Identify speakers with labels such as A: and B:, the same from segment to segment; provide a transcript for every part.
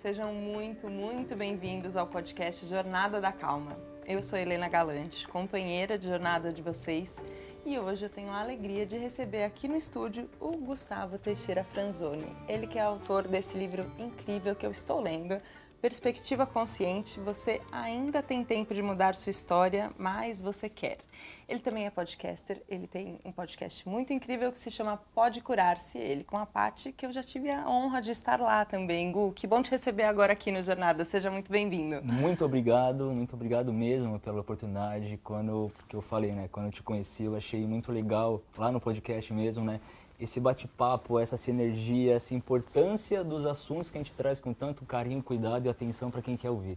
A: sejam muito bem-vindos ao podcast Jornada da Calma. Eu sou Helena Galante, companheira de jornada de vocês, e hoje eu tenho a alegria de receber aqui no estúdio o Gustavo Teixeira Franzoni. Ele que é autor desse livro incrível que eu estou lendo, Perspectiva Consciente. Você ainda tem tempo de mudar sua história, mas você quer. Ele também é podcaster, ele tem um podcast muito incrível que se chama Pode Curar-se, ele com a Paty, que eu já tive a honra de estar lá também. Gu, que bom te receber agora aqui no Jornada, seja muito bem-vindo.
B: Muito obrigado mesmo pela oportunidade. Porque eu falei, né, quando eu te conheci, eu achei muito legal, lá no podcast mesmo, né, esse bate-papo, essa sinergia, essa importância dos assuntos que a gente traz com tanto carinho, cuidado e atenção para quem quer ouvir.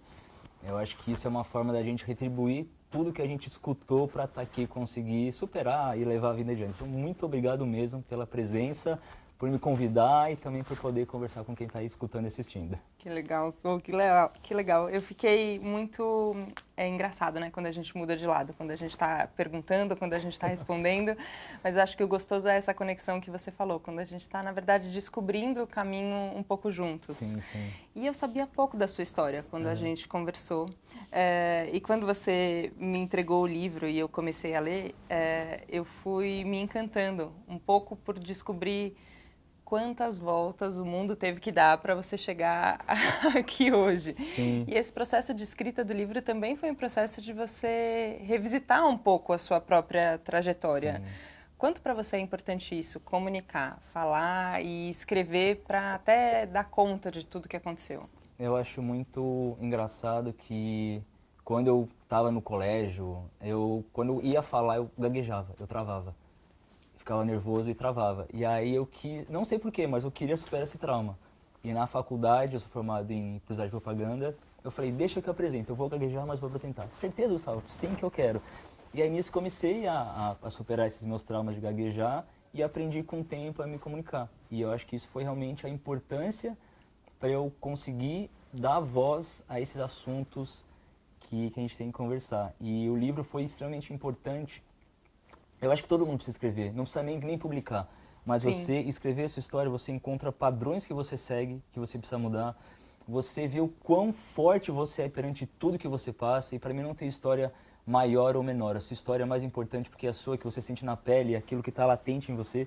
B: Eu acho que isso é uma forma da gente retribuir tudo que a gente escutou para estar aqui, conseguir superar e levar a vida adiante. Então, muito obrigado mesmo pela presença, por me convidar e também por poder conversar com quem está aí escutando e assistindo.
A: Que legal, que legal. Eu fiquei muito engraçado, né, quando a gente muda de lado, quando a gente está perguntando, quando a gente está respondendo, mas eu acho que o gostoso é essa conexão que você falou, quando a gente está, na verdade, descobrindo o caminho um pouco juntos.
B: Sim, sim.
A: E eu sabia pouco da sua história quando a gente conversou, e quando você me entregou o livro e eu comecei a ler, eu fui me encantando um pouco por descobrir quantas voltas o mundo teve que dar para você chegar aqui hoje.
B: Sim.
A: E esse processo de escrita do livro também foi um processo de você revisitar um pouco a sua própria trajetória.
B: Sim.
A: Quanto para você é importante isso? Comunicar, falar e escrever para até dar conta de tudo que aconteceu?
B: Eu acho muito engraçado que quando eu estava no colégio, quando eu ia falar, eu gaguejava, eu travava. Ficava nervoso e travava. E aí eu quis, não sei porquê, mas eu queria superar esse trauma. E na faculdade, eu sou formado em publicidade e propaganda, eu falei, deixa que eu apresento, eu vou gaguejar, mas vou apresentar. Certeza, Gustavo? Sim que eu quero. E aí nisso comecei a superar esses meus traumas de gaguejar e aprendi com o tempo a me comunicar. E eu acho que isso foi realmente a importância para eu conseguir dar voz a esses assuntos que a gente tem que conversar. E o livro foi extremamente importante. Eu acho que todo mundo precisa escrever, não precisa nem publicar. Mas
A: Sim.
B: Você escrever a sua história, você encontra padrões que você segue, que você precisa mudar. Você vê o quão forte você é perante tudo que você passa. E para mim não tem história maior ou menor. A sua história é mais importante porque é a sua, que você sente na pele, aquilo que está latente em você.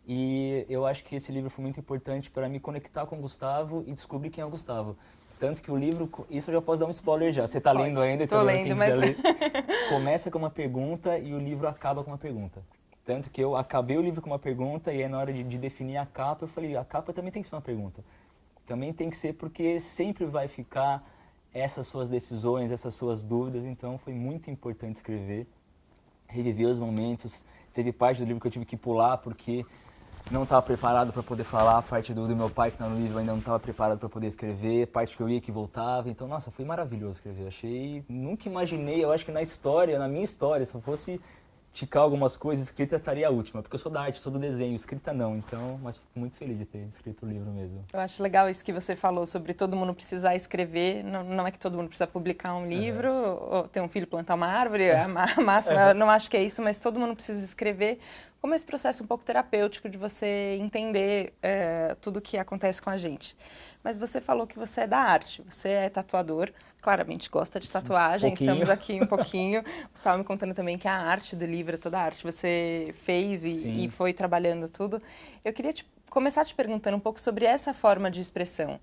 B: E eu acho que esse livro foi muito importante para me conectar com o Gustavo e descobrir quem é o Gustavo. Tanto que o livro, isso eu já posso dar um spoiler já. Você está lendo ainda?
A: Estou lendo, mas...
B: Começa com uma pergunta e o livro acaba com uma pergunta. Tanto que eu acabei o livro com uma pergunta e aí na hora de definir a capa, eu falei, a capa também tem que ser uma pergunta. Também tem que ser porque sempre vai ficar essas suas decisões, essas suas dúvidas. Então foi muito importante escrever, reviver os momentos. Teve parte do livro que eu tive que pular porque não estava preparado para poder falar, a parte do meu pai que está no livro ainda não estava preparado para poder escrever, parte que eu ia que voltava, então, nossa, foi maravilhoso escrever, nunca imaginei, eu acho que na minha história, se eu fosse ticar algumas coisas, escrita estaria a última, porque eu sou da arte, sou do desenho, escrita não, então, mas fico muito feliz de ter escrito o livro mesmo.
A: Eu acho legal isso que você falou sobre todo mundo precisar escrever, não é que todo mundo precisa publicar um livro, ou ter um filho plantar uma árvore, a máxima, não acho que é isso, mas todo mundo precisa escrever, como esse processo um pouco terapêutico de você entender tudo o que acontece com a gente. Mas você falou que você é da arte, você é tatuador, claramente gosta de tatuagem, estamos aqui um pouquinho. Você estava me contando também que a arte do livro, toda a arte você fez e foi trabalhando tudo. Eu queria começar te perguntando um pouco sobre essa forma de expressão,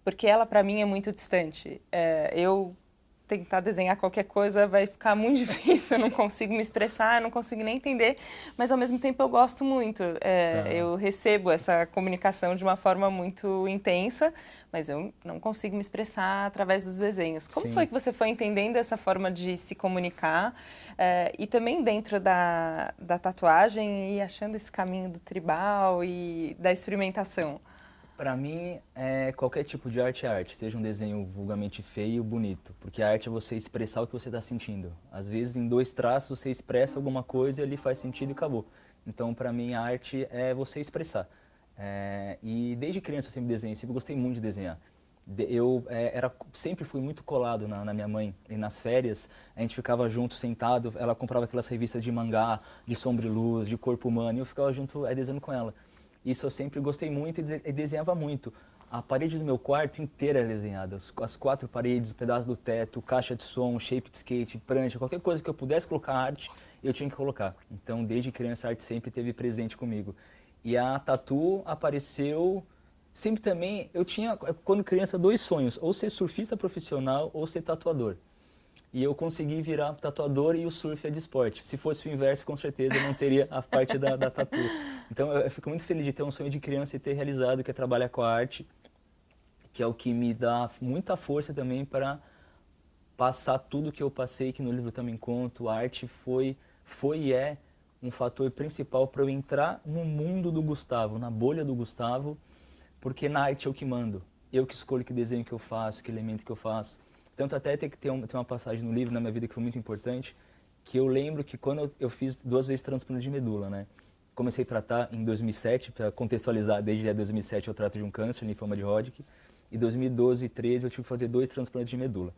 A: porque ela para mim é muito distante. Eu tentar desenhar qualquer coisa vai ficar muito difícil, eu não consigo me expressar, eu não consigo nem entender, mas ao mesmo tempo eu gosto muito. Eu recebo essa comunicação de uma forma muito intensa, mas eu não consigo me expressar através dos desenhos. Como foi que você foi entendendo essa forma de se comunicar e também dentro da tatuagem e achando esse caminho do tribal e da experimentação?
B: Para mim, qualquer tipo de arte é arte, seja um desenho vulgarmente feio ou bonito, porque a arte é você expressar o que você está sentindo. Às vezes, em 2 traços, você expressa alguma coisa e ali faz sentido e acabou. Então, para mim, a arte é você expressar. E desde criança eu sempre desenhei, sempre gostei muito de desenhar. Eu sempre fui muito colado na minha mãe, e nas férias a gente ficava junto, sentado, ela comprava aquelas revistas de mangá, de sombra e luz, de corpo humano, e eu ficava junto desenhando com ela. Isso eu sempre gostei muito e desenhava muito. A parede do meu quarto inteira é desenhada. As 4 paredes, o pedaço do teto, caixa de som, shape de skate, prancha, qualquer coisa que eu pudesse colocar arte, eu tinha que colocar. Então, desde criança, a arte sempre esteve presente comigo. E a tatu apareceu... Sempre também, eu tinha, quando criança, 2 sonhos. Ou ser surfista profissional ou ser tatuador. E eu consegui virar tatuador e o surf é de esporte. Se fosse o inverso, com certeza eu não teria a parte da tatu. Então eu fico muito feliz de ter um sonho de criança e ter realizado, que é trabalhar com a arte, que é o que me dá muita força também para passar tudo que eu passei, que no livro também conto. A arte foi e é um fator principal para eu entrar no mundo do Gustavo, na bolha do Gustavo, porque na arte eu que mando. Eu que escolho que desenho que eu faço, que elemento que eu faço. Tanto até tem que ter uma passagem no livro, na minha vida, que foi muito importante, que eu lembro que quando eu fiz 2 vezes transplante de medula, né? Comecei a tratar em 2007, para contextualizar, desde 2007 eu trato de um câncer, linfoma de Hodgkin, e 2012 e 2013 eu tive que fazer 2 transplantes de medula.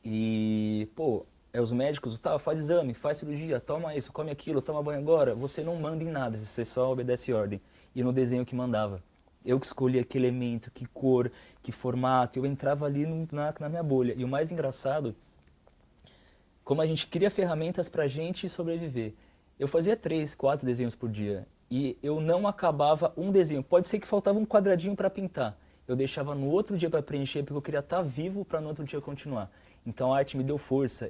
B: E, pô, os médicos, tá, faz exame, faz cirurgia, toma isso, come aquilo, toma banho agora, você não manda em nada, você só obedece ordem. E no desenho que mandava. Eu que escolhia que elemento, que cor, que formato, eu entrava ali na minha bolha. E o mais engraçado, como a gente cria ferramentas pra gente sobreviver. Eu fazia 3, 4 desenhos por dia e eu não acabava um desenho. Pode ser que faltava um quadradinho para pintar. Eu deixava no outro dia para preencher porque eu queria estar vivo para no outro dia continuar. Então a arte me deu força.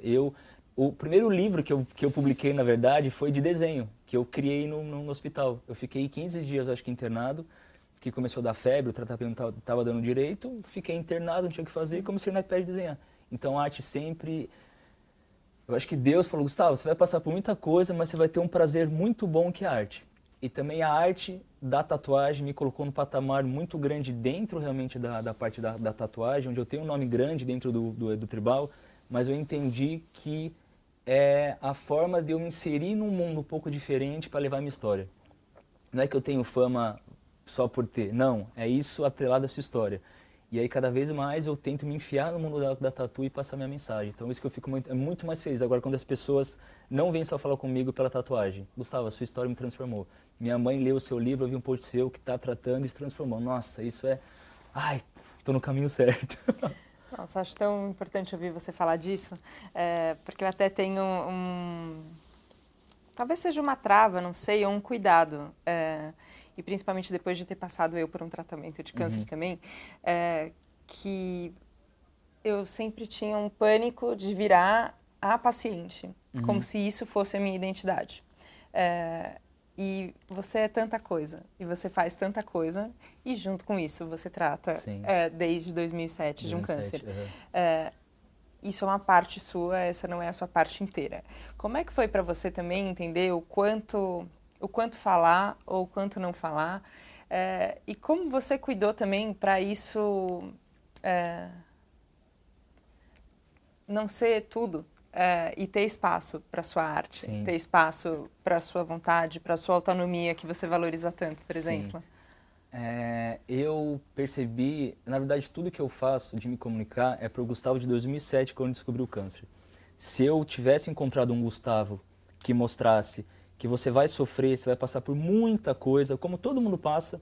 B: O primeiro livro que eu publiquei, na verdade, foi de desenho, que eu criei no hospital. Eu fiquei 15 dias, acho que, internado, que começou a dar febre, o tratamento não estava dando direito, fiquei internado, não tinha o que fazer e comecei no iPad a desenhar. Então a arte sempre... Eu acho que Deus falou, Gustavo, você vai passar por muita coisa, mas você vai ter um prazer muito bom que é a arte. E também a arte da tatuagem me colocou num patamar muito grande dentro realmente da parte da tatuagem, onde eu tenho um nome grande dentro do tribal, mas eu entendi que é a forma de eu me inserir num mundo um pouco diferente para levar a minha história. Não é que eu tenho fama só por ter, não, é isso atrelado à sua história. E aí cada vez mais eu tento me enfiar no mundo da tatu e passar minha mensagem. Então isso que eu fico muito mais feliz. Agora quando as pessoas não vêm só falar comigo pela tatuagem. Gustavo, a sua história me transformou. Minha mãe leu o seu livro, eu vi um post seu que está tratando e se transformou. Nossa, isso é... Ai, estou no caminho certo.
A: Nossa, acho tão importante ouvir você falar disso, porque eu até tenho talvez seja uma trava, não sei, ou um cuidado. E principalmente depois de ter passado eu por um tratamento de câncer também, que eu sempre tinha um pânico de virar a paciente, como se isso fosse a minha identidade. E você é tanta coisa, e você faz tanta coisa, e junto com isso você trata, desde 2007, de um câncer. Isso é uma parte sua, essa não é a sua parte inteira. Como é que foi para você também entender o quanto falar ou o quanto não falar, e como você cuidou também para isso não ser tudo, e ter espaço para sua arte, ter espaço para sua vontade, para sua autonomia que você valoriza tanto, por exemplo?
B: Eu percebi, na verdade, tudo que eu faço de me comunicar é para o Gustavo de 2007, quando descobriu o câncer. Se eu tivesse encontrado um Gustavo que mostrasse que você vai sofrer, você vai passar por muita coisa, como todo mundo passa,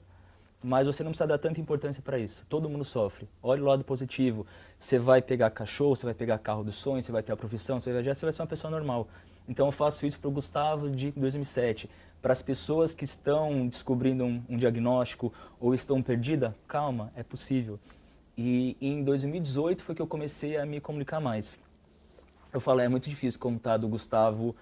B: mas você não precisa dar tanta importância para isso. Todo mundo sofre. Olha o lado positivo. Você vai pegar cachorro, você vai pegar carro dos sonhos, você vai ter a profissão, você vai viajar, você vai ser uma pessoa normal. Então eu faço isso para o Gustavo de 2007. Para as pessoas que estão descobrindo um diagnóstico ou estão perdidas, calma, é possível. E em 2018 foi que eu comecei a me comunicar mais. Eu falo, é muito difícil contar do Gustavo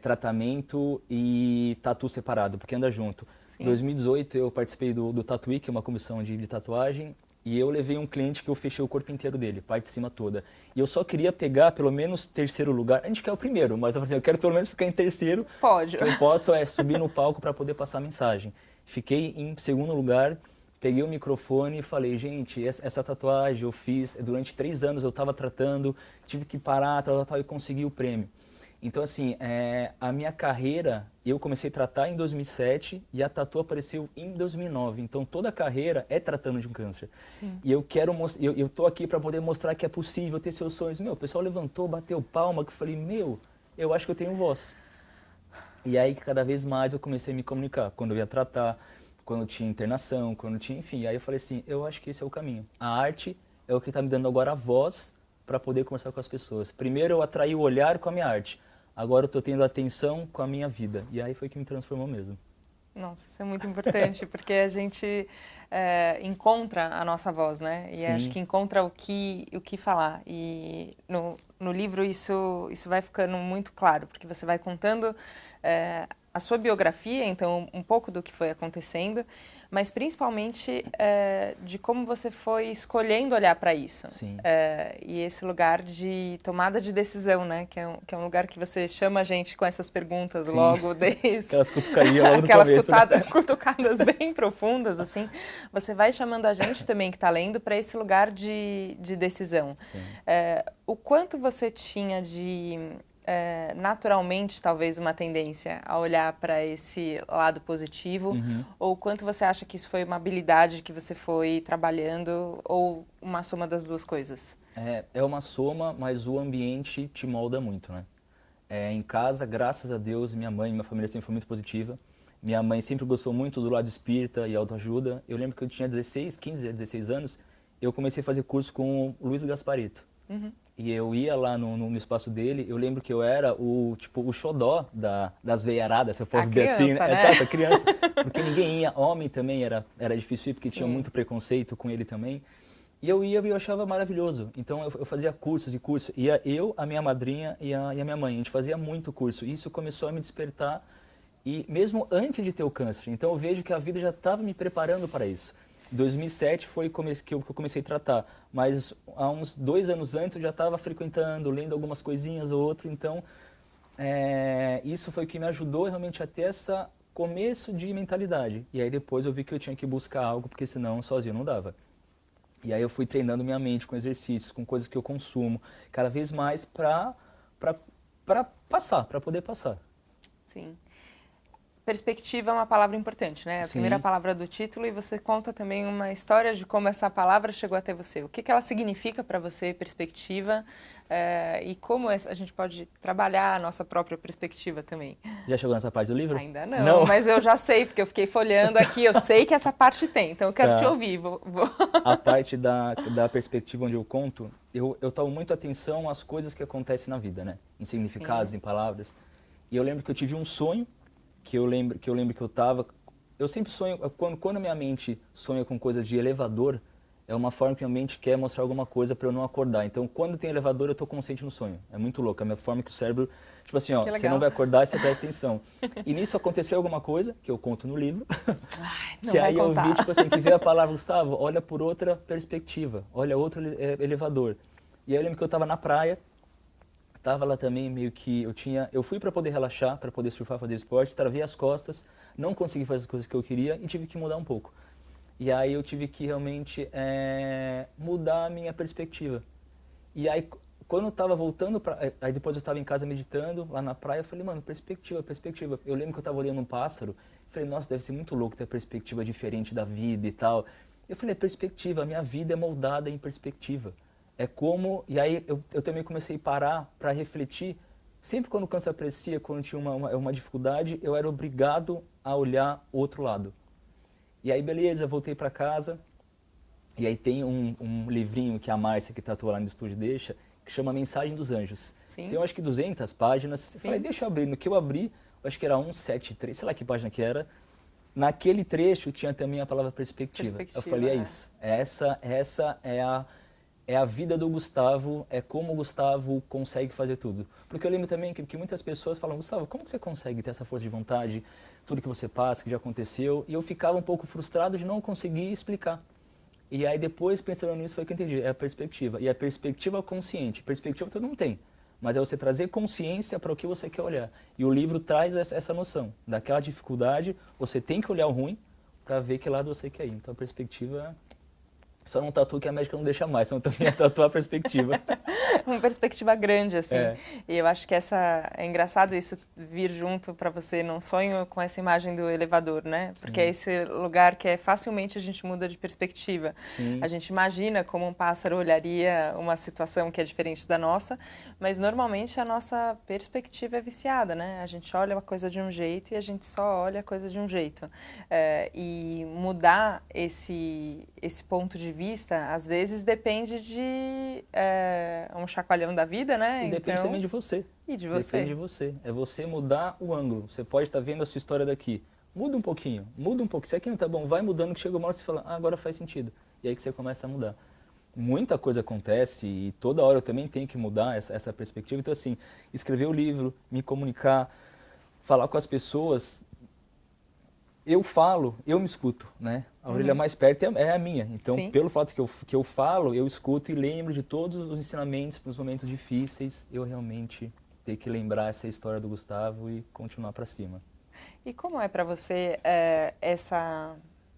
B: tratamento e tatu separado, porque anda junto. Em 2018 eu participei do Tattoo Week, uma comissão de tatuagem, e eu levei um cliente que eu fechei o corpo inteiro dele, parte de cima toda. E eu só queria pegar pelo menos 3º lugar. A gente quer o primeiro, mas eu falei assim, eu quero pelo menos ficar em 3º.
A: Pode.
B: Que eu posso subir no palco para poder passar a mensagem. Fiquei em 2º lugar, peguei o microfone e falei, gente, essa tatuagem eu fiz durante 3 anos, eu estava tratando, tive que parar, e consegui o prêmio. Então, assim, a minha carreira, eu comecei a tratar em 2007 e a tatu apareceu em 2009. Então, toda a carreira é tratando de um câncer.
A: Sim.
B: E eu tô aqui para poder mostrar que é possível ter seus sonhos. Meu, o pessoal levantou, bateu palma, que eu falei, eu acho que eu tenho voz. E aí, cada vez mais, eu comecei a me comunicar. Quando eu ia tratar, quando tinha internação, quando tinha, enfim. Aí eu falei assim, eu acho que esse é o caminho. A arte é o que está me dando agora a voz para poder conversar com as pessoas. Primeiro eu atraí o olhar com a minha arte, agora eu estou tendo atenção com a minha vida. E aí foi que me transformou mesmo.
A: Nossa, isso é muito importante, porque a gente encontra a nossa voz, né? E
B: Sim.
A: acho que encontra o que falar. E no livro isso vai ficando muito claro, porque você vai contando a sua biografia, então um pouco do que foi acontecendo, mas principalmente de como você foi escolhendo olhar para isso.
B: Sim.
A: E esse lugar de tomada de decisão, né? Que é um lugar que você chama a gente com essas perguntas. Sim. Logo desde...
B: Aquelas cutucadinhas logo no
A: Aquelas
B: começo,
A: cutucadas bem profundas, assim. Você vai chamando a gente também que está lendo para esse lugar de decisão. O quanto você tinha de... naturalmente, talvez, uma tendência a olhar para esse lado positivo, ou quanto você acha que isso foi uma habilidade que você foi trabalhando, ou uma soma das duas coisas?
B: É uma soma, mas o ambiente te molda muito, né? Em casa, graças a Deus, minha família sempre foi muito positiva. Minha mãe sempre gostou muito do lado espírita e autoajuda. Eu lembro que eu tinha 15 a 16 anos, eu comecei a fazer curso com o Luiz Gasparito. E eu ia lá no espaço dele, eu lembro que eu era o xodó das veiaradas, se eu posso dizer assim,
A: né?
B: Exato, a criança, porque ninguém ia, homem também era difícil ir, porque
A: Sim.
B: tinha muito preconceito com ele também. E eu ia e eu achava maravilhoso, então eu fazia cursos e cursos, ia eu, a minha madrinha e a minha mãe, a gente fazia muito curso, e isso começou a me despertar, e mesmo antes de ter o câncer, então eu vejo que a vida já estava me preparando para isso. 2007 foi que eu comecei a tratar, mas há uns 2 anos antes eu já estava frequentando, lendo algumas coisinhas ou outras, então isso foi o que me ajudou realmente a ter esse começo de mentalidade. E aí depois eu vi que eu tinha que buscar algo, porque senão sozinho não dava. E aí eu fui treinando minha mente com exercícios, com coisas que eu consumo, cada vez mais para poder passar.
A: Sim. Perspectiva é uma palavra importante, né? A
B: Sim.
A: primeira palavra do título, e você conta também uma história de como essa palavra chegou até você. O que ela significa para você, perspectiva, e como a gente pode trabalhar a nossa própria perspectiva também.
B: Já chegou nessa parte do livro?
A: Ainda não, mas eu já sei, porque eu fiquei folheando aqui, eu sei que essa parte tem, então eu quero te ouvir.
B: A parte da perspectiva onde eu conto, eu tomo muito atenção às coisas que acontecem na vida, né? Em significados, Sim. Em palavras. E eu lembro que eu tive um sonho, que eu lembro que eu estava... Eu sempre sonho, quando a minha mente sonha com coisas de elevador, é uma forma que a minha mente quer mostrar alguma coisa para eu não acordar. Então, quando tem elevador, eu estou consciente no sonho. É muito louco, é a minha forma que o cérebro... Tipo assim, ó, você não vai acordar, você presta atenção. E nisso aconteceu alguma coisa, que eu conto no livro, que aí eu vi, tipo assim, que veio a palavra, Gustavo, olha por outra perspectiva, olha outro elevador. E aí eu lembro que eu estava na praia, estava lá também meio que eu fui para poder relaxar, para poder surfar, fazer esporte, travei as costas, não consegui fazer as coisas que eu queria e tive que mudar um pouco. E aí eu tive que realmente mudar a minha perspectiva. E aí quando eu estava voltando, aí depois eu estava em casa meditando, lá na praia, eu falei, mano, perspectiva. Eu lembro que eu estava olhando um pássaro, falei, nossa, deve ser muito louco ter perspectiva diferente da vida e tal. Eu falei, perspectiva, a minha vida é moldada em perspectiva. É como... E aí eu também comecei a parar para refletir. Sempre quando o câncer aparecia, quando tinha uma dificuldade, eu era obrigado a olhar o outro lado. E aí, beleza, voltei para casa. E aí tem um livrinho que a Márcia, que tatua lá no estúdio, deixa, que chama Mensagem dos Anjos. Sim. Tem, eu acho que 200 páginas. Eu falei, deixa eu abrir. No que eu abri, eu acho que era 173, sei lá que página que era. Naquele trecho tinha também a palavra perspectiva. Eu falei, é isso. Essa é a vida do Gustavo, é como o Gustavo consegue fazer tudo. Porque eu lembro também que muitas pessoas falam, Gustavo, como que você consegue ter essa força de vontade, tudo que você passa, que já aconteceu? E eu ficava um pouco frustrado de não conseguir explicar. E aí depois, pensando nisso, foi que eu entendi, é a perspectiva. E a perspectiva consciente, perspectiva todo mundo tem, mas é você trazer consciência para o que você quer olhar. E o livro traz essa noção, daquela dificuldade, você tem que olhar o ruim para ver que lado você quer ir. Então a perspectiva Só não tatua que a médica não deixa mais, senão também é tatuar a perspectiva.
A: Uma perspectiva grande, assim.
B: É.
A: E eu acho que é engraçado isso vir junto para você num sonho com essa imagem do elevador, né? Porque é esse lugar que facilmente a gente muda de perspectiva.
B: Sim.
A: A gente imagina como um pássaro olharia uma situação que é diferente da nossa, mas normalmente a nossa perspectiva é viciada, né? A gente olha uma coisa de um jeito e a gente só olha a coisa de um jeito. E mudar esse ponto de vista, às vezes depende de um chacoalhão da vida, né?
B: E depende também de você.
A: E de você.
B: Depende de você. É você mudar o ângulo. Você pode estar vendo a sua história daqui. Muda um pouquinho, muda um pouco. Se aqui não tá bom, vai mudando, que chega uma hora você fala, agora faz sentido. E aí que você começa a mudar. Muita coisa acontece e toda hora eu também tenho que mudar essa perspectiva. Então, assim, escrever o livro, me comunicar, falar com as pessoas. Eu falo, eu me escuto, né? A orelha mais perto é a minha. Então,
A: Sim.
B: pelo fato que eu falo, eu escuto e lembro de todos os ensinamentos para os momentos difíceis. Eu realmente tenho que lembrar essa história do Gustavo e continuar para cima.
A: E como é para você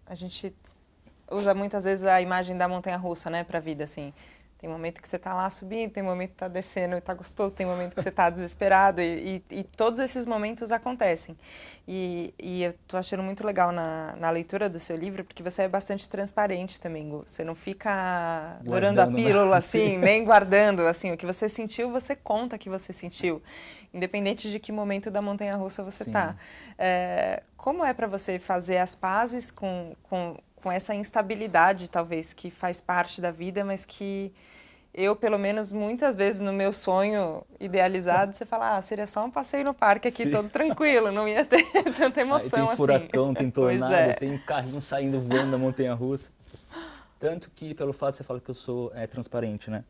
A: a gente usa muitas vezes a imagem da montanha-russa, né, para a vida, assim. Tem momento que você está lá subindo, tem momento que está descendo e está gostoso, tem momento que você está desesperado e todos esses momentos acontecem. E eu estou achando muito legal na leitura do seu livro, porque você é bastante transparente também, Gu. Você não fica dourando a pílula, assim, nem guardando, assim, o que você sentiu, você conta que você sentiu, independente de que momento da montanha-russa você está. Como é para você fazer as pazes com essa instabilidade, talvez, que faz parte da vida, mas que eu, pelo menos, muitas vezes no meu sonho idealizado, você fala, seria só um passeio no parque aqui, todo tranquilo, não ia ter tanta emoção assim.
B: Tem furacão, tem tornado, tem carrinho saindo voando da montanha-russa. Tanto que, pelo fato de você falar que eu sou transparente, né?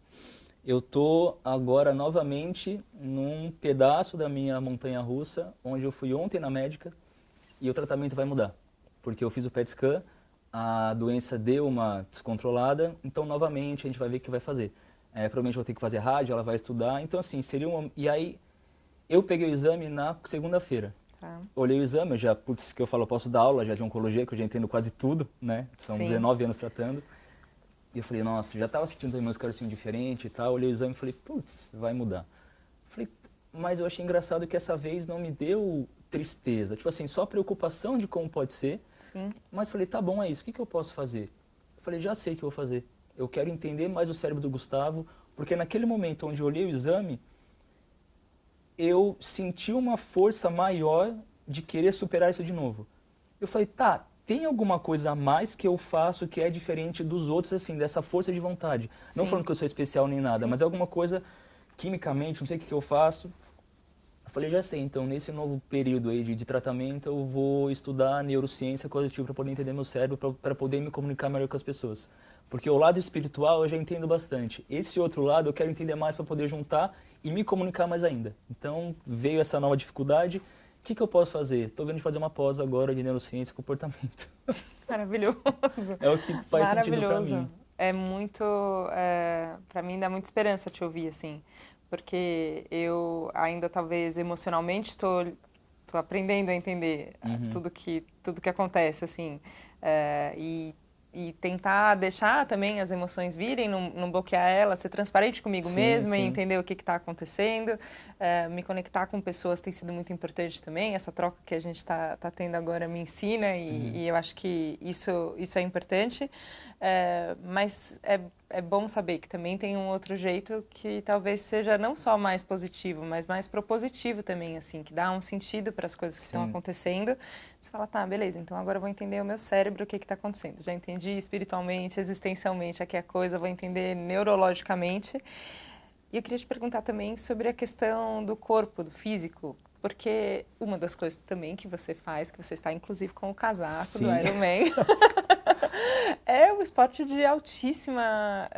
B: Eu tô agora novamente num pedaço da minha montanha-russa, onde eu fui ontem na médica, e o tratamento vai mudar. Porque eu fiz o PET scan, a doença deu uma descontrolada, então novamente a gente vai ver o que vai fazer. Provavelmente vou ter que fazer rádio, ela vai estudar, então assim, seria uma... E aí, eu peguei o exame na segunda-feira.
A: Tá.
B: Olhei o exame, eu já, putz, que eu falo, eu posso dar aula já de oncologia, que eu já entendo quase tudo, né? São 19 anos tratando. E eu falei, nossa, já estava sentindo meus carocinhos diferentes e tal. Olhei o exame e falei, putz, vai mudar. Falei, mas eu achei engraçado que essa vez não me deu tristeza. Tipo assim, só preocupação de como pode ser.
A: Sim.
B: Mas falei, tá bom, é isso. O que eu posso fazer? Eu falei, já sei o que eu vou fazer. Eu quero entender mais o cérebro do Gustavo, porque naquele momento onde eu olhei o exame, eu senti uma força maior de querer superar isso de novo. Eu falei, tá, tem alguma coisa a mais que eu faço que é diferente dos outros, assim, dessa força de vontade. Sim. Não falando que eu sou especial nem nada, mas é alguma coisa quimicamente, não sei o que eu faço. Eu falei, já sei, então nesse novo período aí de tratamento eu vou estudar neurociência, coisa do tipo, para poder entender meu cérebro, para poder me comunicar melhor com as pessoas. Porque o lado espiritual eu já entendo bastante. Esse outro lado eu quero entender mais para poder juntar e me comunicar mais ainda. Então veio essa nova dificuldade. O que eu posso fazer? Estou vendo de fazer uma pós agora de neurociência e comportamento.
A: Maravilhoso.
B: É o que faz sentido para mim.
A: É muito... para mim dá muita esperança te ouvir, assim. Porque eu ainda talvez emocionalmente estou aprendendo a entender tudo que acontece, assim. E tentar deixar também as emoções virem, não bloquear elas, ser transparente comigo mesma e entender o que está acontecendo. Me conectar com pessoas tem sido muito importante também. Essa troca que a gente está tendo agora me ensina e eu acho que isso é importante. Mas é bom saber que também tem um outro jeito que talvez seja não só mais positivo, mas mais propositivo também, assim, que dá um sentido para as coisas que estão acontecendo. Você fala, tá, beleza, então agora eu vou entender o meu cérebro, o que está acontecendo. Já entendi espiritualmente, existencialmente aqui a coisa, vou entender neurologicamente. E eu queria te perguntar também sobre a questão do corpo, do físico, porque uma das coisas também que você faz, que você está inclusive com o casaco do Ironman, é um esporte de altíssima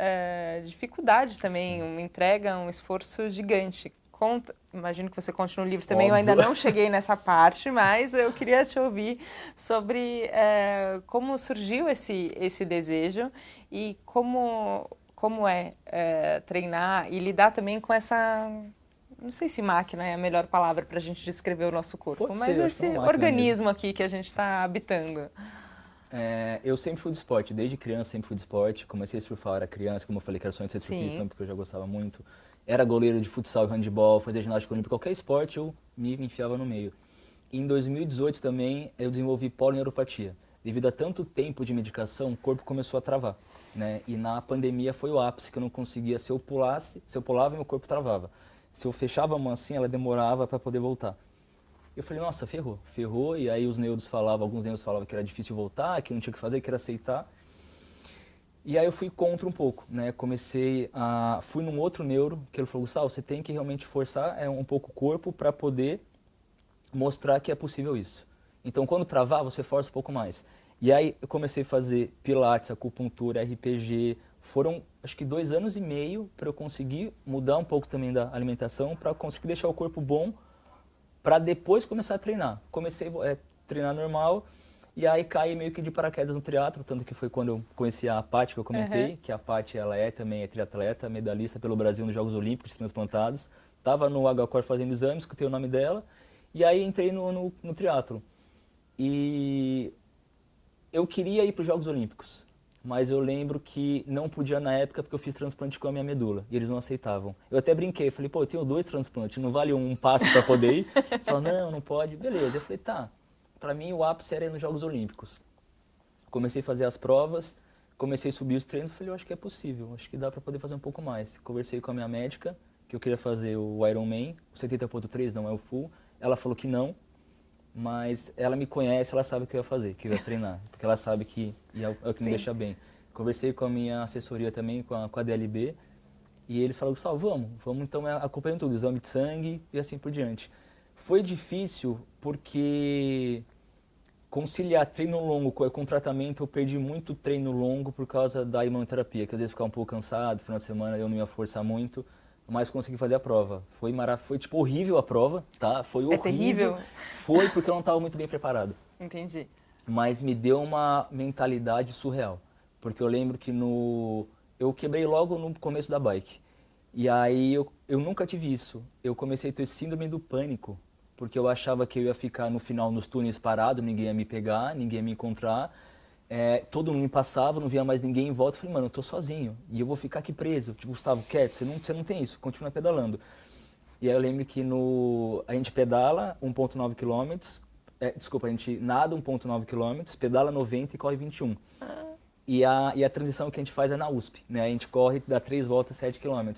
A: dificuldade também, uma entrega, um esforço gigante. Imagino que você conte no livro também, óbvio. Eu ainda não cheguei nessa parte, mas eu queria te ouvir sobre como surgiu esse desejo e como é treinar e lidar também com essa... Não sei se máquina é a melhor palavra para a gente descrever o nosso corpo, mas esse organismo aqui que a gente está habitando.
B: Eu sempre fui de esporte, desde criança sempre fui de esporte. Comecei a surfar, era criança, como eu falei que era sonho de ser surfista, porque eu já gostava muito. Era goleiro de futsal e handebol, fazia ginástica olímpica, qualquer esporte eu me enfiava no meio. Em 2018 também eu desenvolvi polineuropatia. Devido a tanto tempo de medicação, o corpo começou a travar, né? E na pandemia foi o ápice, que eu não conseguia, se eu pulava, meu corpo travava. Se eu fechava a mão assim, ela demorava para poder voltar. Eu falei, nossa, ferrou, e aí alguns neuros falavam que era difícil voltar, que não tinha o que fazer, que era aceitar. E aí eu fui contra um pouco, né? Fui num outro neuro, que ele falou, Gustavo, você tem que realmente forçar um pouco o corpo para poder mostrar que é possível isso. Então, quando travar, você força um pouco mais. E aí eu comecei a fazer pilates, acupuntura, RPG. Foram, acho que 2 anos e meio para eu conseguir mudar um pouco também da alimentação, para conseguir deixar o corpo bom, para depois começar a treinar. Comecei a treinar normal e aí caí meio que de paraquedas no triatlo, tanto que foi quando eu conheci a Paty, que eu comentei, que a Paty ela também é triatleta, medalhista pelo Brasil nos Jogos Olímpicos de Transplantados. Estava no HCOR fazendo exames, escutei o nome dela e aí entrei no triatlo. E eu queria ir para os Jogos Olímpicos, mas eu lembro que não podia na época porque eu fiz transplante com a minha medula e eles não aceitavam. Eu até brinquei, falei, pô, eu tenho 2 transplantes, não vale um passo para poder ir? Só, não pode. Beleza, eu falei, tá, para mim o ápice era ir nos Jogos Olímpicos. Comecei a fazer as provas, comecei a subir os treinos, falei, eu acho que é possível, acho que dá para poder fazer um pouco mais. Conversei com a minha médica, que eu queria fazer o Ironman, o 70.3, não é o full. Ela falou que não, mas ela me conhece, ela sabe o que eu ia fazer, que eu ia treinar, porque ela sabe que é o que me deixa bem. Conversei com a minha assessoria também, com a DLB, e eles falaram, Gustavo, vamos então acompanhando tudo, exame de sangue e assim por diante. Foi difícil porque conciliar treino longo com tratamento, eu perdi muito treino longo por causa da imunoterapia, que às vezes ficava um pouco cansado, final de semana eu não ia forçar muito, mas consegui fazer a prova. Foi tipo horrível a prova, tá? Foi horrível.
A: É terrível?
B: Foi porque eu não estava muito bem preparado.
A: Entendi.
B: Mas me deu uma mentalidade surreal. Porque eu lembro que eu quebrei logo no começo da bike. E aí eu nunca tive isso. Eu comecei a ter síndrome do pânico. Porque eu achava que eu ia ficar no final nos túneis parado, ninguém ia me pegar, ninguém ia me encontrar. Todo mundo me passava, não via mais ninguém em volta. Eu falei, mano, eu tô sozinho e eu vou ficar aqui preso. Tipo, Gustavo, quieto, você não tem isso, continua pedalando. E aí eu lembro que a gente pedala 1,9 km, a gente nada 1,9 km, pedala 90 e corre 21. E a transição que a gente faz é na USP, né? A gente corre, dá 3 voltas, 7 km.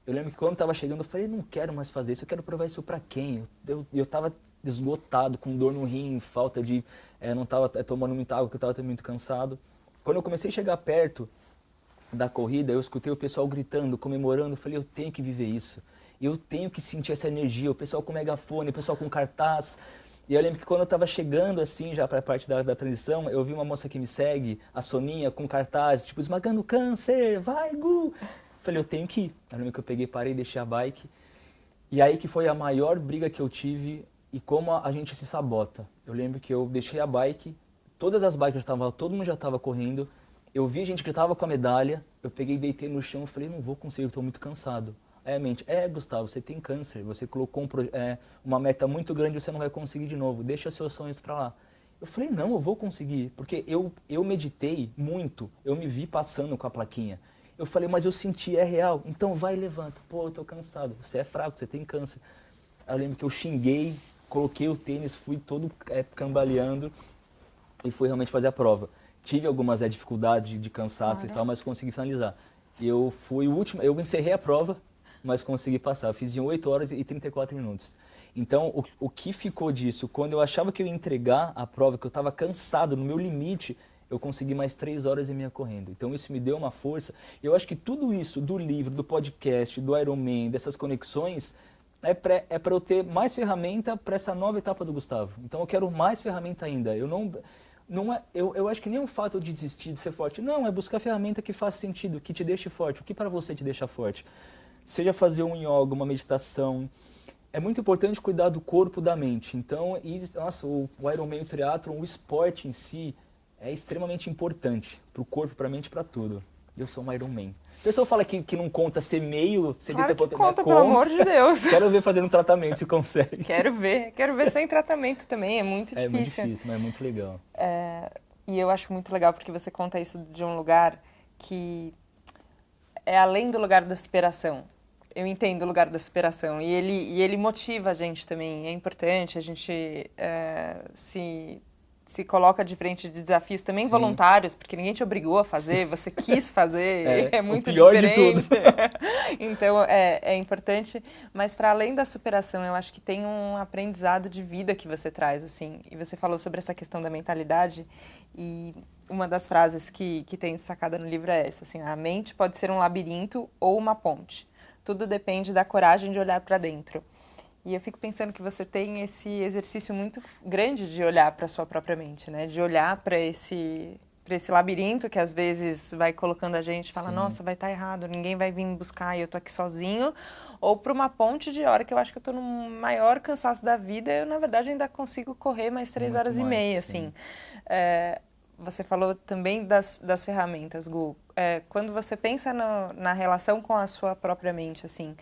B: Eu lembro que quando estava chegando, eu falei, não quero mais fazer isso, eu quero provar isso pra quem? Eu tava esgotado, com dor no rim, falta de... não estava tomando muita água, porque eu estava muito cansado. Quando eu comecei a chegar perto da corrida, eu escutei o pessoal gritando, comemorando, eu falei, eu tenho que viver isso. Eu tenho que sentir essa energia, o pessoal com megafone, o pessoal com cartaz. E eu lembro que quando eu estava chegando assim, já para a parte da transição, eu vi uma moça que me segue, a Soninha, com cartaz, tipo, esmagando câncer, vai, Gu! Falei, eu tenho que ir. Eu lembro que eu peguei, parei, deixei a bike. E aí que foi a maior briga que eu tive e como a gente se sabota. Eu lembro que eu deixei a bike, todas as bikes estavam, todo mundo já estava correndo. Eu vi gente que estava com a medalha, eu peguei, deitei no chão e falei, não vou conseguir, estou muito cansado. Aí a mente, Gustavo, você tem câncer, você colocou uma meta muito grande, você não vai conseguir de novo, deixa seus sonhos para lá. Eu falei, não, eu vou conseguir, porque eu meditei muito, eu me vi passando com a plaquinha. Eu falei, mas eu senti, é real, então vai e levanta. Pô, eu tô cansado, você é fraco, você tem câncer. Aí eu lembro que eu xinguei, coloquei o tênis, fui todo cambaleando e fui realmente fazer a prova. Tive algumas dificuldades de cansaço e tal, mas consegui finalizar. Eu fui o último, eu encerrei a prova, mas consegui passar. Eu fiz em 8 horas e 34 minutos. Então, o que ficou disso? Quando eu achava que eu ia entregar a prova, que eu estava cansado, no meu limite, eu consegui mais 3 horas e meia correndo. Então, isso me deu uma força. Eu acho que tudo isso, do livro, do podcast, do Ironman, dessas conexões, é para eu ter mais ferramenta para essa nova etapa do Gustavo. Então, eu quero mais ferramenta ainda. Eu acho que nem o fato de desistir de ser forte. Não, é buscar ferramenta que faça sentido, que te deixe forte. O que para você te deixa forte? Seja fazer um yoga, uma meditação. É muito importante cuidar do corpo, da mente. Então, o Ironman, o triatlon, o esporte em si é extremamente importante para o corpo, para a mente, para tudo. Eu sou um Ironman. O pessoal fala que não conta ser meio...
A: Claro que conta, pelo amor de Deus.
B: Quero ver fazendo tratamento, se consegue.
A: Quero ver sem tratamento também, é muito difícil.
B: É muito difícil, mas é muito legal.
A: E eu acho muito legal porque você conta isso de um lugar que é além do lugar da superação. Eu entendo o lugar da superação e ele motiva a gente também. É importante, a gente se coloca de frente de desafios também
B: Sim.
A: voluntários, porque ninguém te obrigou a fazer, você quis fazer, é muito
B: o pior
A: diferente.
B: De tudo.
A: Então é importante, mas para além da superação, eu acho que tem um aprendizado de vida que você traz, assim. E você falou sobre essa questão da mentalidade e uma das frases que tem destacada no livro é essa, assim, a mente pode ser um labirinto ou uma ponte. Tudo depende da coragem de olhar para dentro. E eu fico pensando que você tem esse exercício muito grande de olhar para a sua própria mente, né? De olhar para esse labirinto que às vezes vai colocando a gente, fala, nossa, vai estar errado, ninguém vai vir me buscar e eu tô aqui sozinho. Ou para uma ponte de hora que eu acho que eu tô no maior cansaço da vida, eu na verdade ainda consigo correr mais 3 horas e meia, assim. Você falou também das ferramentas, Gu. Quando você pensa na relação com a sua própria mente, assim,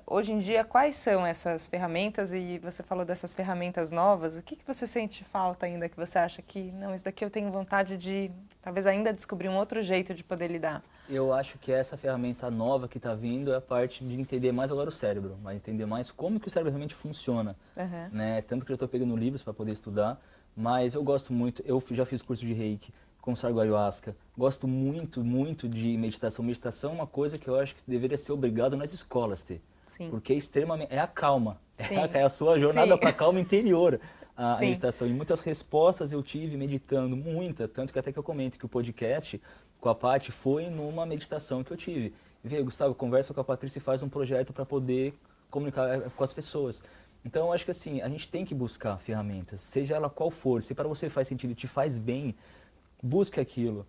A: hoje em dia, quais são essas ferramentas? E você falou dessas ferramentas novas. O que você sente falta ainda, que você acha que, não, isso daqui eu tenho vontade de, talvez ainda descobrir um outro jeito de poder lidar?
B: Eu acho que essa ferramenta nova que está vindo é a parte de entender mais agora o cérebro, mas entender mais como que o cérebro realmente funciona, né? Tanto que eu estou pegando livros para poder estudar, mas eu gosto muito, eu já fiz curso de Reiki, consagro ayahuasca, gosto muito, muito de meditação. Meditação é uma coisa que eu acho que deveria ser obrigado nas escolas ter,
A: Sim.
B: porque é extremamente, é a calma,
A: Sim.
B: é a sua jornada para a calma interior. A
A: Sim.
B: meditação. E muitas respostas eu tive meditando, tanto que até que eu comento que o podcast com a Paty foi numa meditação que eu tive. E veio, Gustavo, conversa com a Patrícia e faz um projeto para poder comunicar com as pessoas. Então eu acho que assim, a gente tem que buscar ferramentas, seja ela qual for. Se para você faz sentido e te faz bem, busque aquilo.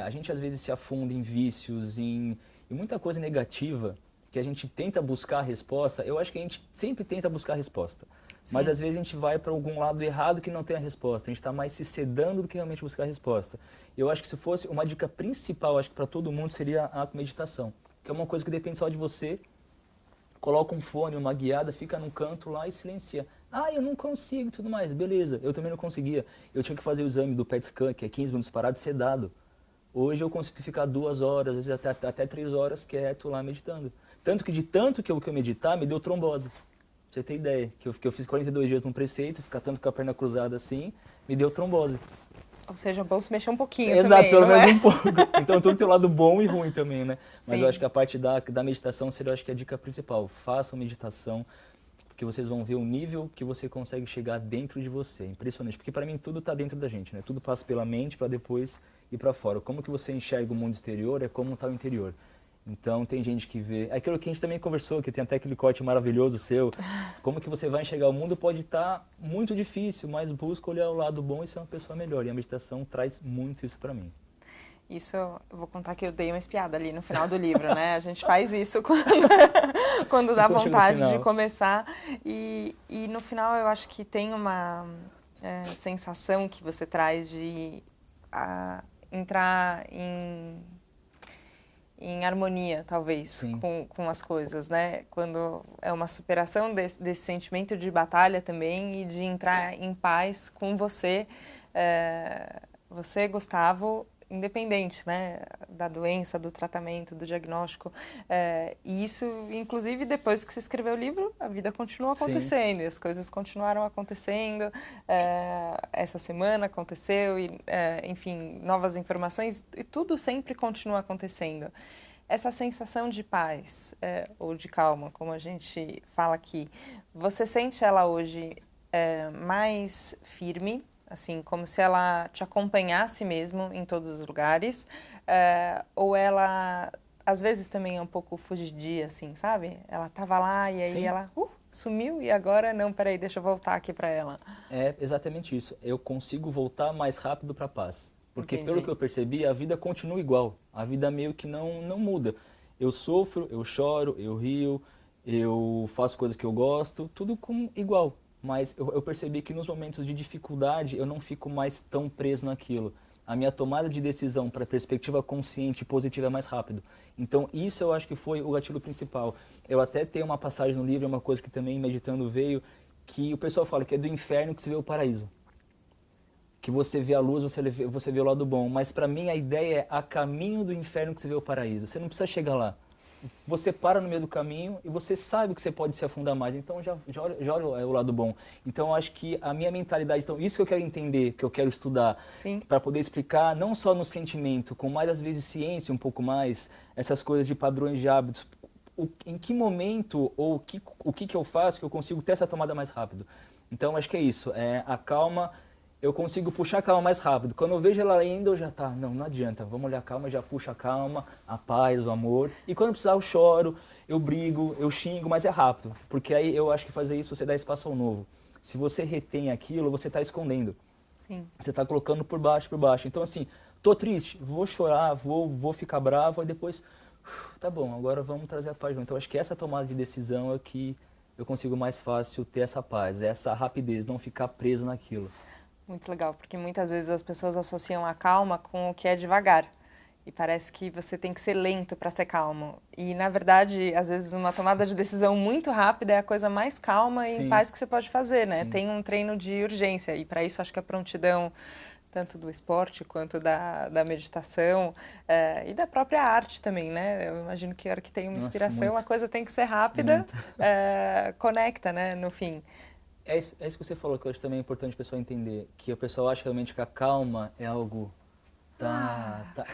B: A gente às vezes se afunda em vícios, em muita coisa negativa, que a gente tenta buscar a resposta. Eu acho que a gente sempre tenta buscar a resposta. Sim. Mas às vezes a gente vai para algum lado errado que não tem a resposta. A gente está mais se sedando do que realmente buscar a resposta. Eu acho que se fosse uma dica principal, acho que para todo mundo, seria a meditação. Que é uma coisa que depende só de você. Coloca um fone, uma guiada, fica num canto lá e silencia. Eu não consigo e tudo mais. Beleza, eu também não conseguia. Eu tinha que fazer o exame do PET scan, que é 15 minutos parado, sedado. Hoje eu consigo ficar 2 horas, às vezes até 3 horas quieto lá meditando. Tanto que eu meditar, me deu trombose. Pra você ter ideia, que eu fiz 42 dias num preceito, ficar tanto com a perna cruzada assim, me deu trombose.
A: Ou seja, é bom se mexer um pouquinho
B: Exato,
A: também,
B: pelo menos um pouco. Então tudo tem o lado bom e ruim também, né? Mas
A: Sim.
B: eu acho que a parte da meditação seria, eu acho que a dica principal. Façam meditação, porque vocês vão ver o nível que você consegue chegar dentro de você. Impressionante, porque para mim tudo está dentro da gente, né? Tudo passa pela mente para depois ir para fora. Como que você enxerga o mundo exterior é como está o interior. Então tem gente que vê, aquilo que a gente também conversou, que tem até aquele corte maravilhoso seu, como que você vai enxergar o mundo pode estar muito difícil, mas busca olhar o lado bom e ser uma pessoa melhor. E a meditação traz muito isso para mim.
A: Isso, eu vou contar que eu dei uma espiada ali no final do livro, né? A gente faz isso quando dá vontade de começar. E no final eu acho que tem uma sensação que você traz de entrar em harmonia, talvez, com as coisas, né? Quando é uma superação desse sentimento de batalha também e de entrar em paz com você, Gustavo, independente, né? Da doença, do tratamento, do diagnóstico. E isso, inclusive, depois que você escreveu o livro, a vida continua acontecendo, e as coisas continuaram acontecendo. Essa semana aconteceu, e, enfim, novas informações, e tudo sempre continua acontecendo. Essa sensação de paz, ou de calma, como a gente fala aqui, você sente ela hoje mais firme, assim, como se ela te acompanhasse mesmo em todos os lugares, ou ela, às vezes, também é um pouco fugidia, assim, sabe? Ela tava lá e aí ela sumiu e agora, não, peraí, deixa eu voltar aqui para ela.
B: É exatamente isso. Eu consigo voltar mais rápido para a paz. Porque, pelo que eu percebi, a vida continua igual. A vida meio que não muda. Eu sofro, eu choro, eu rio, eu faço coisas que eu gosto, tudo igual. Mas eu percebi que nos momentos de dificuldade eu não fico mais tão preso naquilo. A minha tomada de decisão para a perspectiva consciente e positiva é mais rápido. Então isso eu acho que foi o gatilho principal. Eu até tenho uma passagem no livro, uma coisa que também meditando veio, que o pessoal fala que é do inferno que se vê o paraíso. que você vê a luz, você vê o lado bom. Mas para mim a ideia é a caminho do inferno que você vê o paraíso. Você não precisa chegar lá. Você para no meio do caminho e você sabe que você pode se afundar mais. Então já olha o lado bom. Então eu acho que a minha mentalidade, então isso que eu quero entender, que eu quero estudar, para poder explicar não só no sentimento, com mais às vezes ciência um pouco mais, essas coisas de padrões de hábitos. Em que momento ou o que eu faço que eu consigo ter essa tomada mais rápido. Então acho que é isso. A calma. Eu consigo puxar a calma mais rápido. Quando eu vejo ela ainda, eu já não adianta. Vamos olhar a calma, já puxo a calma, a paz, o amor. E quando precisar eu choro, eu brigo, eu xingo, mas é rápido. Porque aí eu acho que fazer isso você dá espaço ao novo. Se você retém aquilo, você está escondendo.
A: Sim.
B: Você está colocando por baixo. Então assim, tô triste, vou chorar, vou ficar bravo, e depois, tá bom, agora vamos trazer a paz. Então acho que essa tomada de decisão é que eu consigo mais fácil ter essa paz, essa rapidez, não ficar preso naquilo.
A: Muito legal, porque muitas vezes as pessoas associam a calma com o que é devagar. E parece que você tem que ser lento para ser calmo. E, na verdade, às vezes uma tomada de decisão muito rápida é a coisa mais calma e em paz que você pode fazer, né? Sim. Tem um treino de urgência e, para isso, acho que a prontidão, tanto do esporte quanto da meditação e da própria arte também, né? Eu imagino que a hora que tem uma inspiração, a coisa tem que ser rápida, conecta, né? No fim.
B: É isso que você falou, que eu acho também importante o pessoal entender, que o pessoal acha realmente que a calma é algo...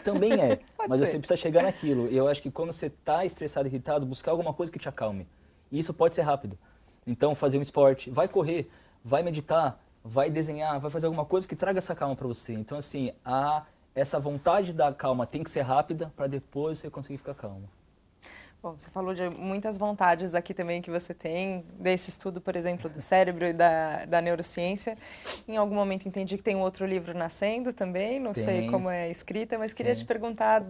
B: Também é, mas você precisa chegar naquilo. E eu acho que quando você está estressado, irritado, buscar alguma coisa que te acalme. E isso pode ser rápido. Então, fazer um esporte, vai correr, vai meditar, vai desenhar, vai fazer alguma coisa que traga essa calma para você. Então, assim, essa vontade da calma tem que ser rápida para depois você conseguir ficar calmo.
A: Bom, você falou de muitas vontades aqui também que você tem, desse estudo, por exemplo, do cérebro e da neurociência. Em algum momento entendi que tem um outro livro nascendo também, não sei como é escrita, mas queria te perguntar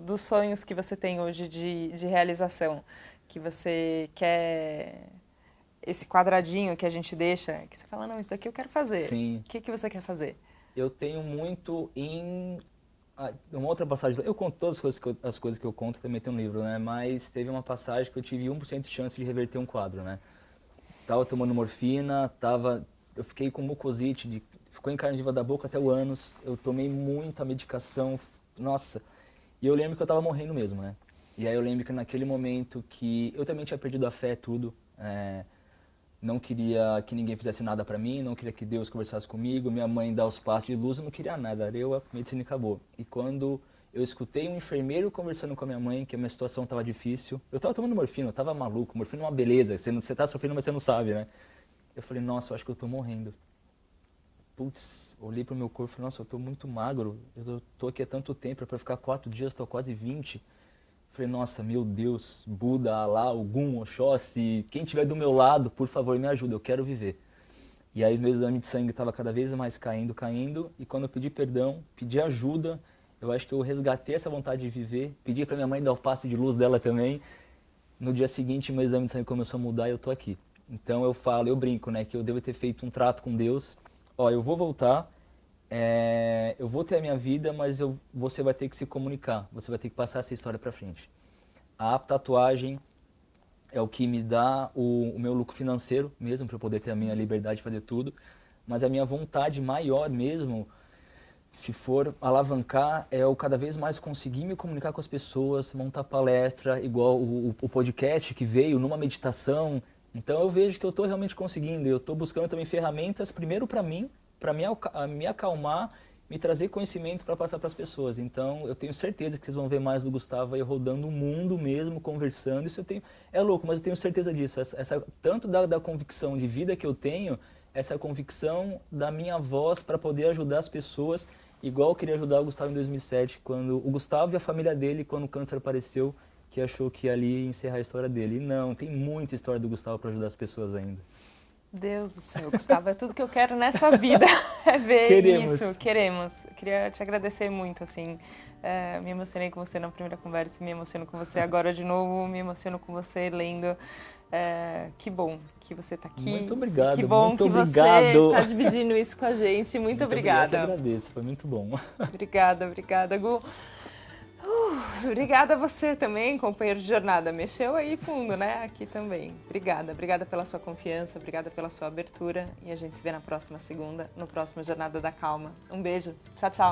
A: dos sonhos que você tem hoje de realização, que você quer, esse quadradinho que a gente deixa, que você fala, não, isso daqui eu quero fazer.
B: Sim.
A: O que você quer fazer?
B: Eu tenho muito uma outra passagem, eu conto todas as coisas que eu conto, também tem um livro, né? Mas teve uma passagem que eu tive 1% de chance de reverter um quadro, né? Tava tomando morfina, eu fiquei com mucosite, ficou em carne viva da boca até o ânus, eu tomei muita medicação, nossa. E eu lembro que eu tava morrendo mesmo, né? E aí eu lembro que naquele momento que eu também tinha perdido a fé, tudo, não queria que ninguém fizesse nada pra mim, não queria que Deus conversasse comigo, minha mãe dá os passos de luz, eu não queria nada, eu a medicina acabou. E quando eu escutei um enfermeiro conversando com a minha mãe, que a minha situação estava difícil, eu estava tomando morfina, eu estava maluco, morfina é uma beleza, você tá sofrendo, mas você não sabe, né? Eu falei, nossa, eu acho que eu tô morrendo. Putz, olhei pro meu corpo e falei, nossa, eu tô muito magro, eu tô aqui há tanto tempo, para ficar 4 dias, tô quase 20. Falei, nossa, meu Deus, Buda, Alá, Ogum, Oxóssi, quem estiver do meu lado, por favor, me ajuda, eu quero viver. E aí meu exame de sangue estava cada vez mais caindo, e quando eu pedi perdão, pedi ajuda, eu acho que eu resgatei essa vontade de viver, pedi para minha mãe dar o passe de luz dela também. No dia seguinte, meu exame de sangue começou a mudar e eu tô aqui. Então eu brinco, né, que eu devo ter feito um trato com Deus, eu vou voltar, eu vou ter a minha vida, mas você vai ter que se comunicar, você vai ter que passar essa história para frente. A tatuagem é o que me dá o meu lucro financeiro mesmo, para eu poder ter a minha liberdade de fazer tudo, mas a minha vontade maior mesmo, se for alavancar, é eu cada vez mais conseguir me comunicar com as pessoas, montar palestra, igual o podcast que veio numa meditação. Então eu vejo que eu estou realmente conseguindo, eu estou buscando também ferramentas, primeiro para mim, para me acalmar, me trazer conhecimento para passar para as pessoas. Então eu tenho certeza que vocês vão ver mais do Gustavo aí rodando o mundo mesmo, conversando. Isso é louco, mas eu tenho certeza disso. Tanto da convicção de vida que eu tenho, essa convicção da minha voz para poder ajudar as pessoas, igual eu queria ajudar o Gustavo em 2007, quando o Gustavo e a família dele, quando o câncer apareceu, que achou que ali ia encerrar a história dele. E não, tem muita história do Gustavo para ajudar as pessoas ainda.
A: Deus do céu, Gustavo, é tudo que eu quero nessa vida, é ver isso. Queremos. Queria te agradecer muito, assim, me emocionei com você na primeira conversa, me emociono com você agora de novo, me emociono com você lendo. Que bom que você está aqui.
B: Muito obrigado.
A: Que bom que você está dividindo isso com a gente. Muito obrigada.
B: Eu agradeço, foi muito bom.
A: Obrigada, Gu. Obrigada a você também, companheiro de jornada. Mexeu aí fundo, né? Aqui também. Obrigada pela sua confiança, obrigada pela sua abertura. E a gente se vê na próxima segunda, no próximo Jornada da Calma. Um beijo. Tchau, tchau.